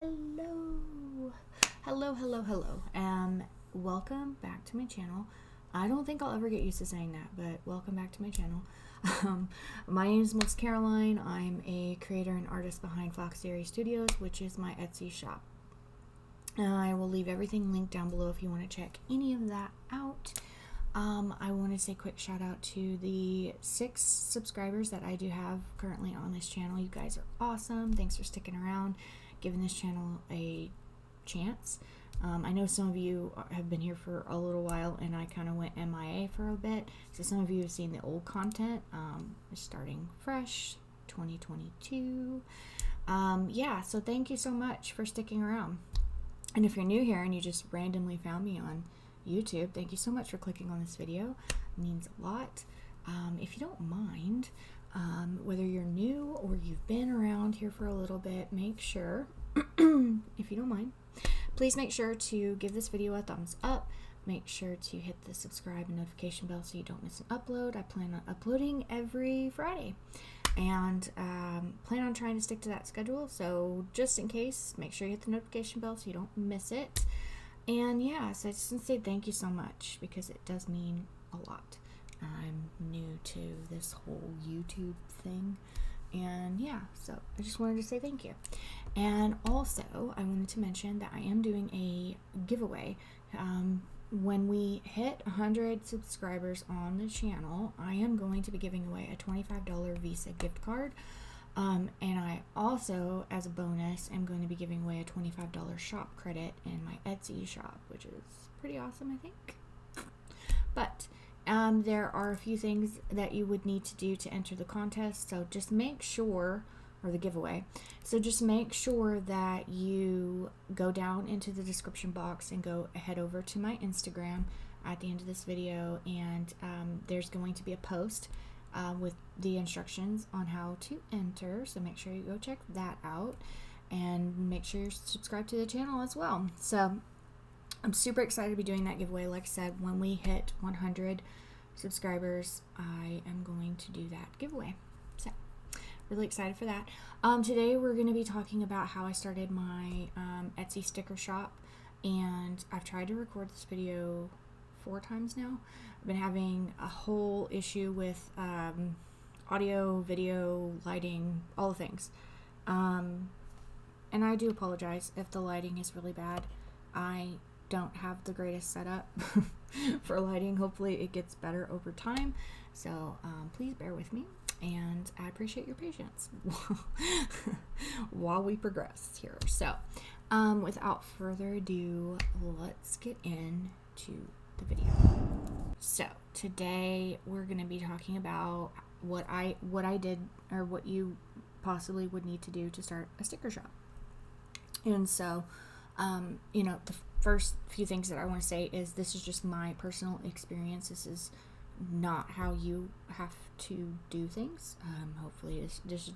Hello. Welcome back to my channel. I don't think I'll ever get used to saying that, but welcome back to my channel. My name is Miss Caroline. I'm a creator and artist behind Fox Series Studios, which is my Etsy shop. I will leave everything linked down below if you want to check any of that out. I want to say a quick shout out to the 6 subscribers that I do have currently on this channel. You guys are awesome. Thanks for sticking around, giving this channel a chance. I know some of you have been here for a little while and I kind of went MIA for a bit. So some of you have seen the old content. Starting fresh, 2022. So thank you so much for sticking around. And if you're new here and you just randomly found me on YouTube, thank you so much for clicking on this video. It means a lot. If you don't mind, whether you're new or you've been around here for a little bit, make sure, if you don't mind, please make sure to give this video a thumbs up. Make sure to hit the subscribe and notification bell so you don't miss an upload. I plan on uploading every Friday and plan on trying to stick to that schedule. So just in case, make sure you hit the notification bell so you don't miss it. And yeah, so I just want to say thank you so much because it does mean a lot. I'm new to this whole YouTube thing. And yeah, so I just wanted to say thank you. And also, I wanted to mention that I am doing a giveaway. When we hit 100 subscribers on the channel, I am going to be giving away a $25 Visa gift card. And I also, as a bonus, am going to be giving away a $25 shop credit in my Etsy shop, which is pretty awesome, I think. But there are a few things that you would need to do to enter the contest, so just make sure, or the giveaway, so just make sure that you go down into the description box and head over to my Instagram at the end of this video, and there's going to be a post with the instructions on how to enter, so make sure you go check that out and make sure you're subscribed to the channel as well. So I'm super excited to be doing that giveaway. Like I said, when we hit 100 subscribers, I am going to do that giveaway. So really excited for that. Today we're going to be talking about how I started my Etsy sticker shop, and I've tried to record this video 4 times now. I've been having a whole issue with audio, video, lighting, all the things. And I do apologize if the lighting is really bad. I don't have the greatest setup for lighting. Hopefully it gets better over time. So please bear with me, and I appreciate your patience while we progress here. So without further ado, let's get into the video. So today we're going to be talking about what I did, or what you possibly would need to do to start a sticker shop. And so the first few things that I want to say is this is just my personal experience. This is not how you have to do things. Hopefully this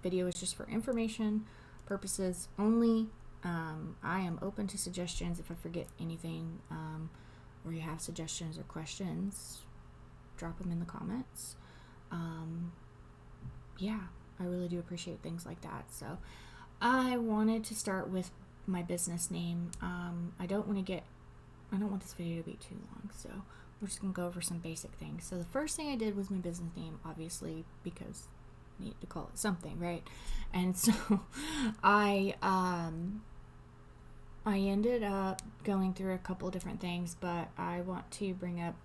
video is just for information purposes only. I am open to suggestions. If I forget anything, or you have suggestions or questions, drop them in the comments. I really do appreciate things like that. So I wanted to start with my business name. I don't want this video to be too long, so we're just gonna go over some basic things. So the first thing I did was my business name, obviously, because I need to call it something, right? And so I ended up going through a couple different things, but I want to bring up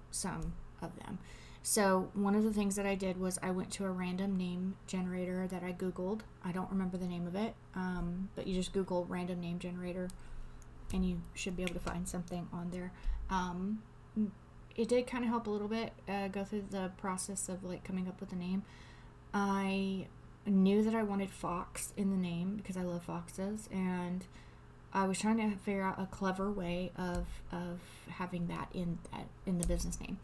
some of them. So one of the things that I did was I went to a random name generator that I Googled. I don't remember the name of it, but you just Google random name generator and you should be able to find something on there. It did kind of help a little bit, go through the process of like coming up with a name. I knew that I wanted fox in the name because I love foxes, and I was trying to figure out a clever way of having that in the business name.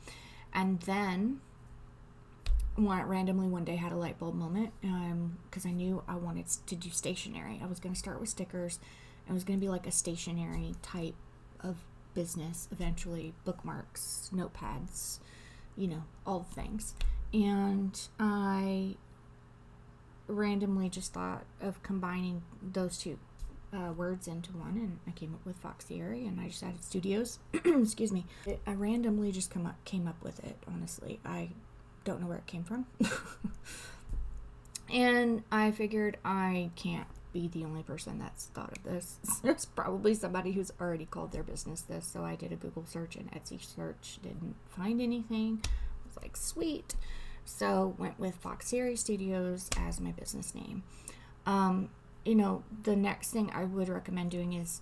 And then randomly one day had a light bulb moment, because I knew I wanted to do stationery. I was going to start with stickers. It was going to be like a stationery type of business eventually, bookmarks, notepads, all the things. And I randomly just thought of combining those two words into one, and I came up with Foxierry, and I just added studios. Excuse me. I randomly just came up with it, honestly. I don't know where it came from. And I figured I can't be the only person that's thought of this. There's probably somebody who's already called their business this. So I did a Google search and Etsy search, didn't find anything. I was like, sweet. So went with Foxierry Studios as my business name. You know, the next thing I would recommend doing is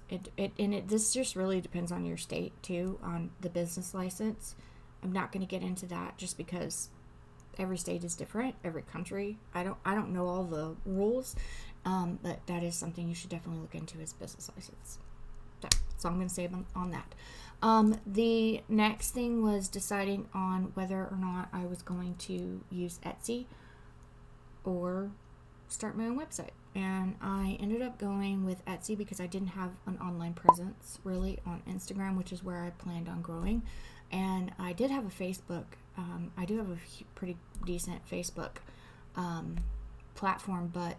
this just really depends on your state too, on the business license. I'm not going to get into that just because every state is different, every country. I don't know all the rules, but that is something you should definitely look into as business license. So I'm going to say on that. The next thing was deciding on whether or not I was going to use Etsy or start my own website. And I ended up going with Etsy because I didn't have an online presence really on Instagram, which is where I planned on growing. And I did have a Facebook. I do have a pretty decent Facebook platform, but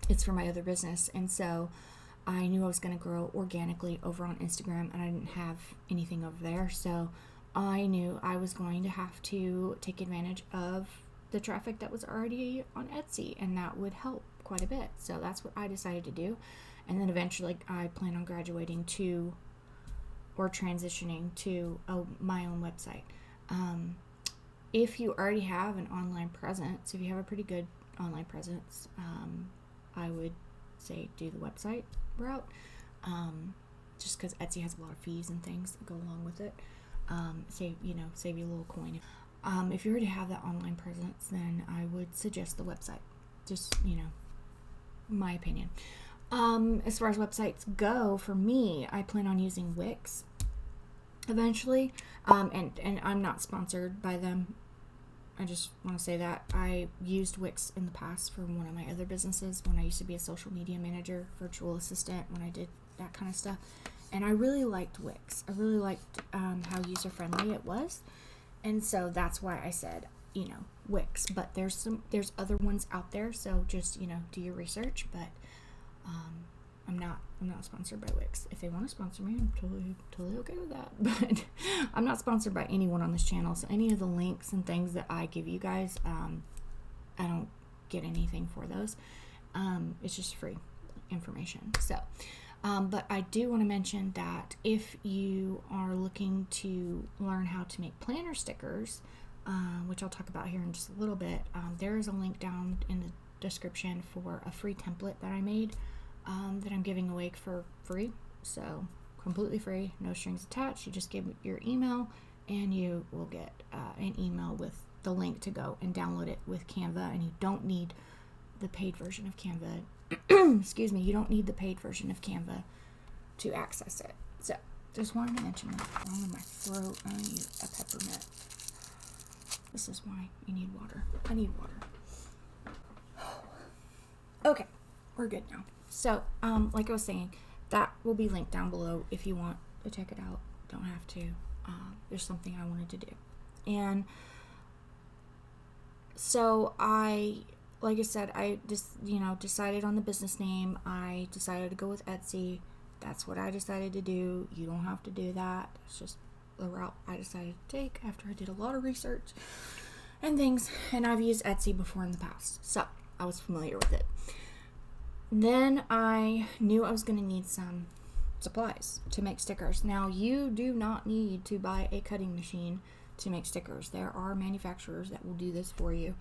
it's for my other business. And so I knew I was going to grow organically over on Instagram, and I didn't have anything over there. So I knew I was going to have to take advantage of the traffic that was already on Etsy, and that would help quite a bit. So that's what I decided to do. And then eventually I plan on graduating to or transitioning to my own website. If you already have an online presence, if you have a pretty good online presence, I would say do the website route, just because Etsy has a lot of fees and things that go along with it. Save you a little coin. If you already have that online presence, then I would suggest the website. Just, my opinion. As far as websites go, for me, I plan on using Wix eventually, and I'm not sponsored by them. I just want to say that I used Wix in the past for one of my other businesses when I used to be a social media manager, virtual assistant, when I did that kind of stuff, and I really liked Wix. I really liked how user-friendly it was, and so that's why I said, Wix. But there's other ones out there, so just do your research. But I'm not sponsored by Wix. If they want to sponsor me, I'm totally okay with that. But I'm not sponsored by anyone on this channel, so any of the links and things that I give you guys, I don't get anything for those. It's just free information. So, but I do want to mention that if you are looking to learn how to make planner stickers, which I'll talk about here in just a little bit, there is a link down in the description for a free template that I made. That I'm giving away for free, so completely free, no strings attached. You just give your email, and you will get an email with the link to go and download it with Canva. And you don't need the paid version of Canva. Excuse me, you don't need the paid version of Canva to access it. So just wanted to mention that. I'm in my throat. I need a peppermint. This is why you need water. I need water. Okay, we're good now. So, like I was saying, that will be linked down below if you want to check it out. Don't have to. There's something I wanted to do. And so like I said, I just, decided on the business name. I decided to go with Etsy. That's what I decided to do. You don't have to do that. It's just the route I decided to take after I did a lot of research and things. And I've used Etsy before in the past, so I was familiar with it. Then I knew I was going to need some supplies to make stickers. Now, you do not need to buy a cutting machine to make stickers. There are manufacturers that will do this for you.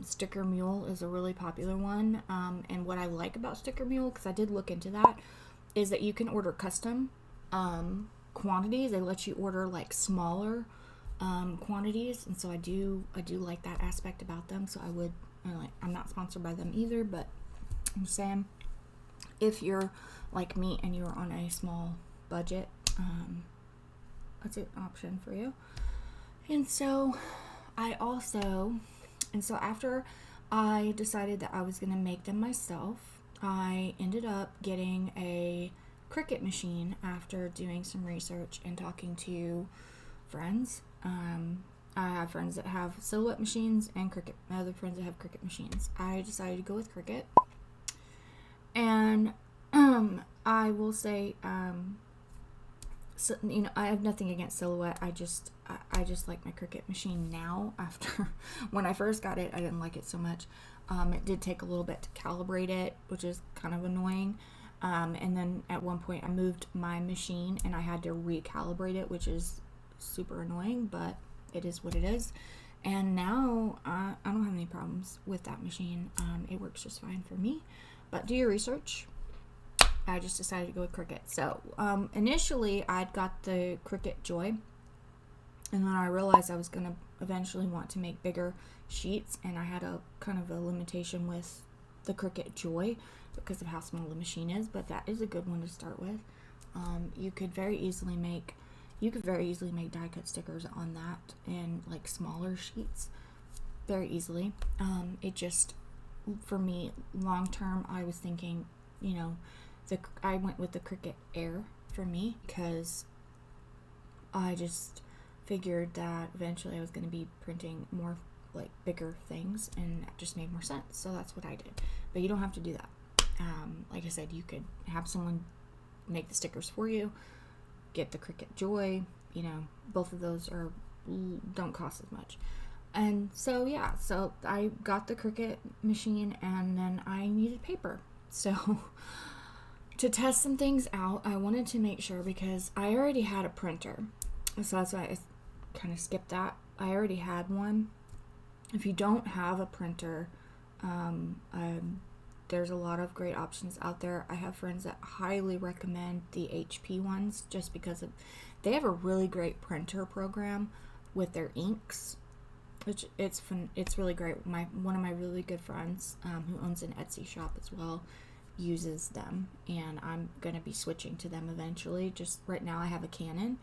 Sticker Mule is a really popular one. And what I like about Sticker Mule, because I did look into that, is that you can order custom quantities. They let you order like smaller quantities, and so I do like that aspect about them. So I'm not sponsored by them either, but I'm saying if you're like me and you're on a small budget, that's an option for you. And so after I decided that I was going to make them myself, I ended up getting a Cricut machine after doing some research and talking to friends. I have friends that have Silhouette machines and Cricut. My other friends that have Cricut machines. I decided to go with Cricut. And I will say, so, you know, I have nothing against Silhouette. I just like my Cricut machine now. After when I first got it, I didn't like it so much. It did take a little bit to calibrate it, which is kind of annoying. And then at one point I moved my machine and I had to recalibrate it, which is super annoying, but it is what it is. And now I don't have any problems with that machine. It works just fine for me. But do your research. I just decided to go with Cricut. So initially I'd got the Cricut Joy, and then I realized I was going to eventually want to make bigger sheets, and I had a kind of a limitation with the Cricut Joy because of how small the machine is, but that is a good one to start with. You could very easily make die cut stickers on that in like smaller sheets very easily. It just, for me, long term, I was thinking, you know, I went with the Cricut Air for me because I just figured that eventually I was going to be printing more like bigger things, and that just made more sense. So that's what I did. But you don't have to do that. Like I said, you could have someone make the stickers for you, get the Cricut Joy, you know, both of those don't cost as much. And so yeah, so I got the Cricut machine, and then I needed paper. So to test some things out, I wanted to make sure, because I already had a printer, so that's why I kind of skipped that. I already had one. If you don't have a printer, there's a lot of great options out there. I have friends that highly recommend the HP ones just because they have a really great printer program with their inks, which it's fun. It's really great. One of my really good friends, who owns an Etsy shop as well, uses them, and I'm gonna be switching to them eventually. Just right now I have a Canon,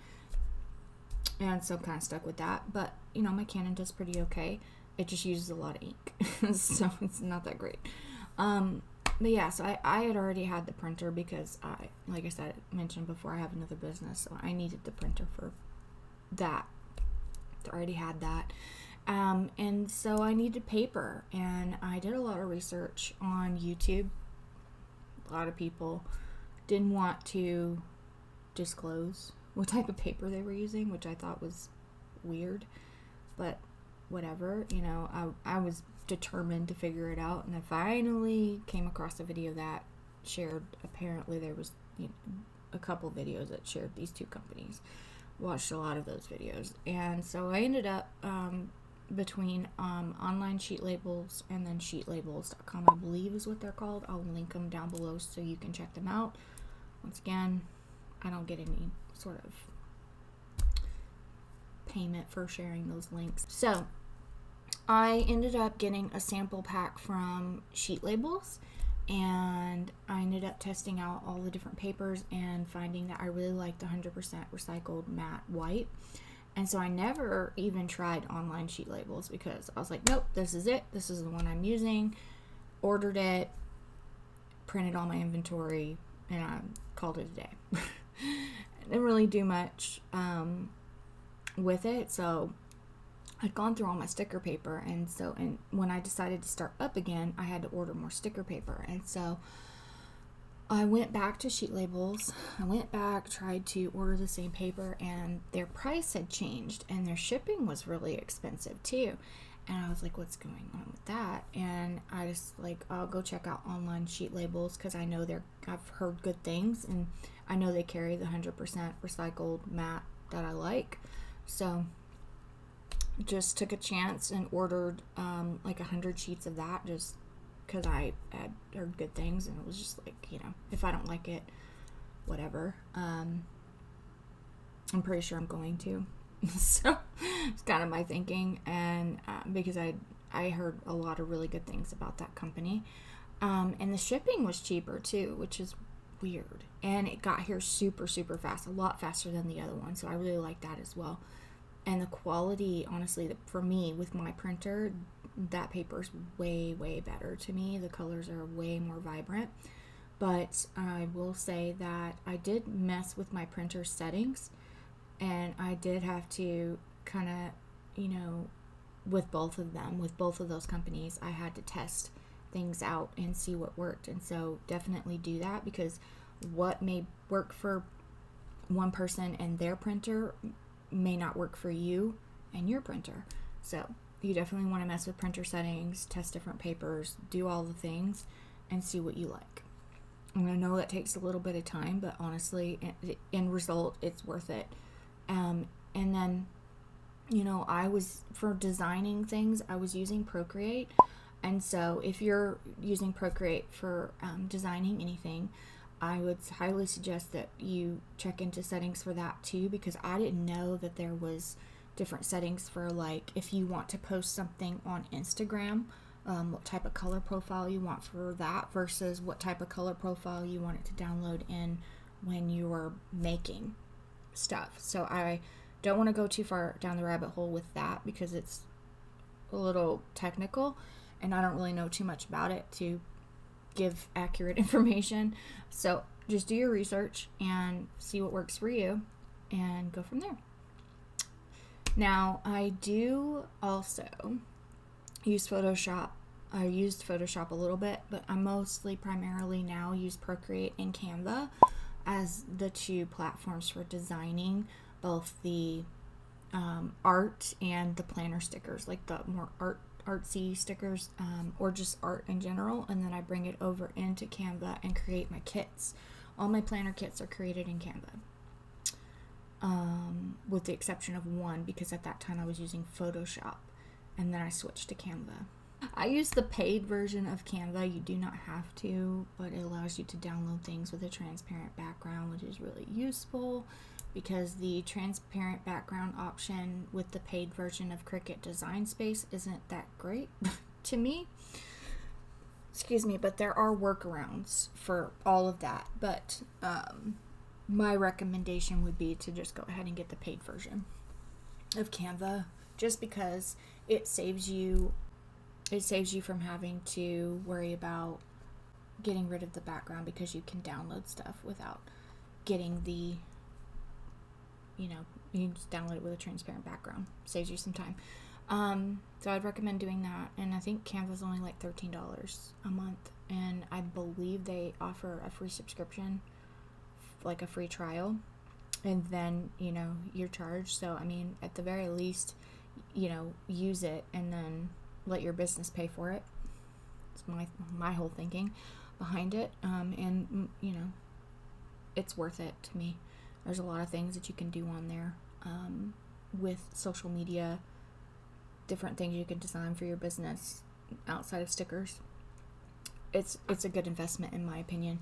and so I'm kind of stuck with that, but you know, my Canon does pretty okay. It just uses a lot of ink so it's not that great. But yeah, so I had already had the printer because like I said, mentioned before, I have another business, so I needed the printer for that. I already had that. And so I needed paper, and I did a lot of research on YouTube. A lot of people didn't want to disclose what type of paper they were using, which I thought was weird, but whatever, you know, I was determined to figure it out, and I finally came across a video that shared, apparently there was, you know, a couple videos that shared these two companies. Watched a lot of those videos, and so I ended up between online sheet labels and then sheetlabels.com, I believe is what they're called. I'll link them down below so you can check them out. Once again, I don't get any sort of payment for sharing those links. So I ended up getting a sample pack from Sheet Labels, and I ended up testing out all the different papers and finding that I really liked the 100% recycled matte white. And so I never even tried online Sheet Labels because I was like, nope, this is it. This is the one I'm using. Ordered it, printed all my inventory, and I called it a day. Didn't really do much with it. So I'd gone through all my sticker paper, and when I decided to start up again, I had to order more sticker paper. And so I went back to Sheet Labels. I went back, tried to order the same paper, and their price had changed, and their shipping was really expensive too. And I was like, what's going on with that? And I just like, I'll go check out online Sheet Labels because I know I've heard good things, and I know they carry the 100% recycled matte that I like. So just took a chance and ordered like 100 sheets of that, just because I had heard good things, and it was just like, you know, if I don't like it, whatever. I'm pretty sure I'm going to. So it's kind of my thinking, and because I heard a lot of really good things about that company, and the shipping was cheaper too, which is weird, and it got here super fast, a lot faster than the other one, so I really like that as well. And the quality, honestly, for me, with my printer, that paper's way better to me. The colors are way more vibrant. But I will say that I did mess with my printer settings, and I did have to kind of, you know, with both of those companies, I had to test things out and see what worked. And so definitely do that, because what may work for one person and their printer may not work for you and your printer. So you definitely want to mess with printer settings, test different papers, do all the things, and see what you like. And I know that takes a little bit of time, but honestly, in result, it's worth it. And then, for designing things, I was using Procreate. And so if you're using Procreate for designing anything, I would highly suggest that you check into settings for that too, because I didn't know that there was different settings for, like, if you want to post something on Instagram, what type of color profile you want for that versus what type of color profile you want it to download in when you're making stuff. So I don't want to go too far down the rabbit hole with that because it's a little technical and I don't really know too much about it to give accurate information. So just do your research and see what works for you and go from there. Now, I do also use Photoshop. I used Photoshop a little bit, but I primarily now use Procreate and Canva as the two platforms for designing both the art and the planner stickers, like the more artsy stickers, or just art in general, and then I bring it over into Canva and create my kits. All my planner kits are created in Canva, with the exception of one, because at that time I was using Photoshop, and then I switched to Canva. I use the paid version of Canva. You do not have to, but it allows you to download things with a transparent background, which is really useful because the transparent background option with the paid version of Cricut Design Space isn't that great to me. Excuse me, but there are workarounds for all of that. But my recommendation would be to just go ahead and get the paid version of Canva, just because it saves you from having to worry about getting rid of the background, because you can download stuff without getting the, you can just download it with a transparent background. Saves you some time. So I'd recommend doing that. And I think Canva's only like $13 a month. And I believe they offer a free subscription, like a free trial. And then, you're charged. So, at the very least, use it and then let your business pay for it. It's my whole thinking behind it. And it's worth it to me. There's a lot of things that you can do on there, with social media, different things you can design for your business outside of stickers. It's a good investment in my opinion.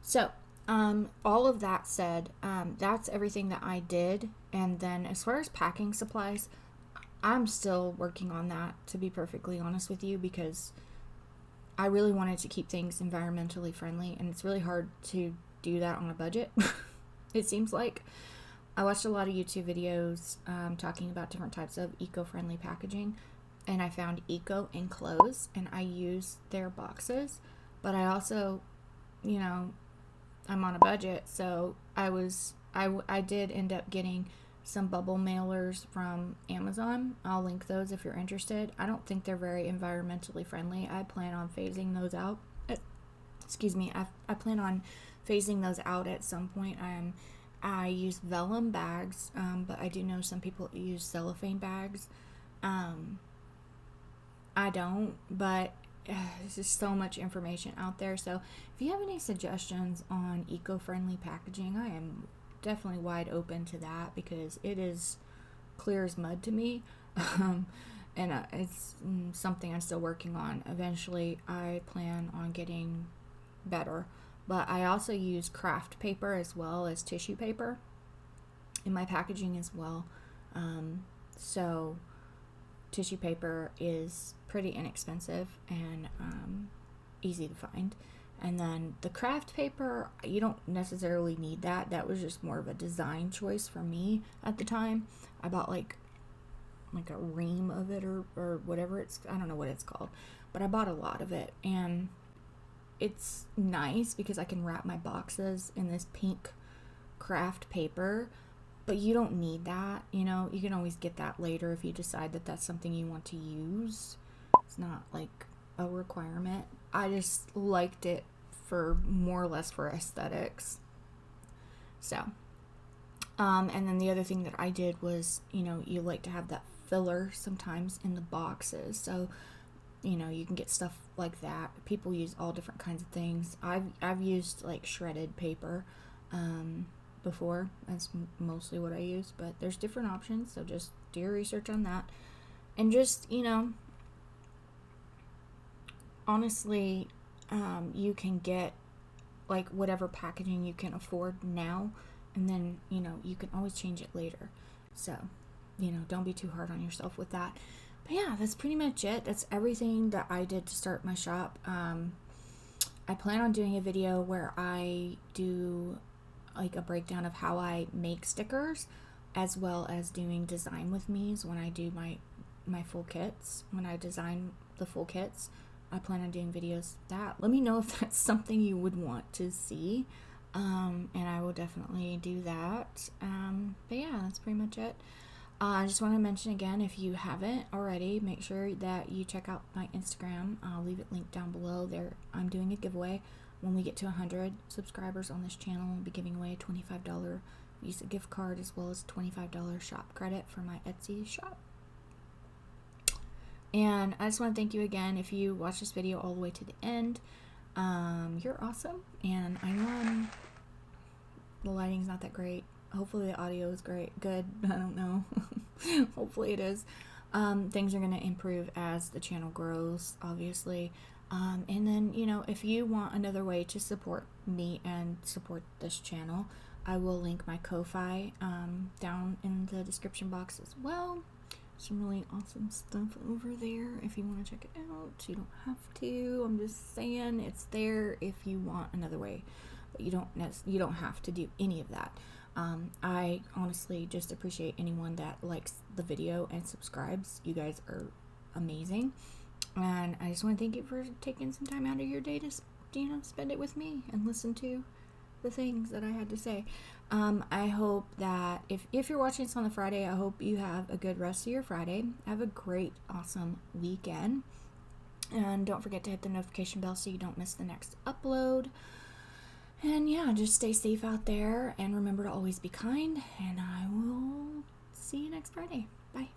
So, all of that said, that's everything that I did. And then as far as packing supplies, I'm still working on that, to be perfectly honest with you, because I really wanted to keep things environmentally friendly, and it's really hard to do that on a budget. It seems like. I watched a lot of YouTube videos talking about different types of eco-friendly packaging, and I found Eco Enclose, and I used their boxes, but I also, I'm on a budget, so I did end up getting some bubble mailers from Amazon. I'll link those if you're interested. I don't think they're very environmentally friendly. I plan on phasing those out. I plan on phasing those out at some point. I use vellum bags, but I do know some people use cellophane bags. I don't, but there's just so much information out there. So if you have any suggestions on eco-friendly packaging, I am definitely wide open to that, because it is clear as mud to me. And it's something I'm still working on. Eventually I plan on getting better, but I also use craft paper as well as tissue paper in my packaging as well. So tissue paper is pretty inexpensive and easy to find. And then the craft paper, you don't necessarily need that. That was just more of a design choice for me at the time. I bought like a ream of it or whatever I don't know what it's called, but I bought a lot of it, and it's nice because I can wrap my boxes in this pink craft paper, but you don't need that. You can always get that later if you decide that that's something you want to use. It's not like a requirement. I just liked it for more or less for aesthetics. So, and then the other thing that I did was, you know, you like to have that filler sometimes in the boxes. So, you know, you can get stuff like that. People use all different kinds of things. I've used like shredded paper before. That's mostly what I use, but there's different options. So just do your research on that. And just, you know, honestly, you can get like whatever packaging you can afford now, and then, you know, you can always change it later. So, you know, don't be too hard on yourself with that. But yeah, that's pretty much it. That's everything that I did to start my shop. I plan on doing a video where I do like a breakdown of how I make stickers, as well as doing design with me's when I do my full kits. When I design the full kits, I plan on doing videos that. Let me know if that's something you would want to see, and I will definitely do that. But yeah, that's pretty much it. I just want to mention again, if you haven't already, make sure that you check out my Instagram. I'll leave it linked down below. There, I'm doing a giveaway. When we get to 100 subscribers on this channel, I'll be giving away a $25 Visa gift card, as well as $25 shop credit for my Etsy shop. And I just want to thank you again. If you watch this video all the way to the end, you're awesome. And I know the lighting's not that great. Hopefully the audio is good. I don't know. Hopefully it is. Things are going to improve as the channel grows, obviously. And then, you know, if you want another way to support me and support this channel, I will link my Ko-Fi down in the description box as well. Some really awesome stuff over there if you want to check it out. You don't have to. I'm just saying it's there if you want another way, but you don't have to do any of that. I honestly just appreciate anyone that likes the video and subscribes. You guys are amazing, and I just want to thank you for taking some time out of your day to, you know, spend it with me and listen to the things that I had to say. I hope that if you're watching this on the Friday, I hope you have a good rest of your Friday. Have a great, awesome weekend. And don't forget to hit the notification bell so you don't miss the next upload. And yeah, just stay safe out there and remember to always be kind. And I will see you next Friday. Bye.